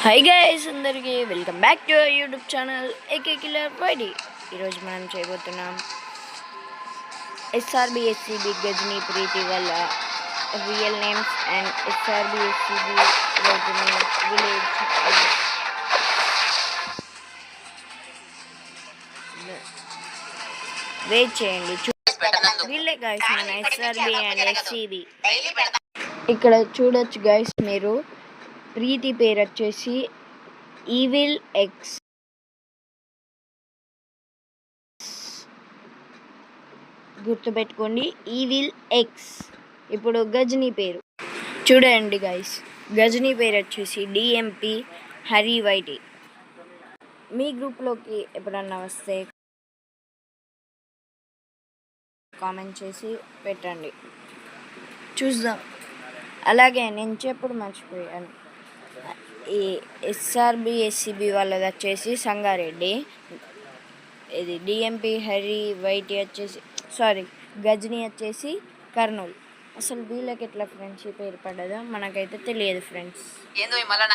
Hi guys అందరికీ welcome back to our YouTube channel AK killer YD. ఈరోజు మనం చేయబోతున్నాం ఎస్ఆర్బి ఎస్సిబి గజనీ ప్రీతి వాళ్ళ real names and SRB SCB Ghajini village. Wait చేయండి, వీళ్ళే గైస్ మన ఎస్ఆర్బి అండ్ ఎస్సిబి. ఇక్కడ చూడొచ్చు గైస్ మీరు, ప్రీతి పేరు వచ్చేసి ఈవిల్ ఎక్స్. గుర్తుపెట్టుకోండి, ఈవిల్ ఎక్స్. ఇప్పుడు గజనీ పేరు చూడండి గైస్, గజనీ పేరు వచ్చేసి డిఎంపి హరి వైటి. మీ గ్రూప్లోకి ఎప్పుడన్నా వస్తే కామెంట్ చేసి పెట్టండి, చూద్దాం. అలాగే నేను చెప్పుడు మర్చిపోయాను, ఈ ఎస్ఆర్బి ఎస్సిబి వాళ్ళది వచ్చేసి సంగారెడ్డి, ఇది డిఎంపి హరి వైటి వచ్చేసి గజనీ వచ్చేసి కర్నూలు. అసలు వీళ్ళకి ఎట్లా ఫ్రెండ్షిప్ ఏర్పడ్డదో మనకైతే తెలియదు ఫ్రెండ్స్.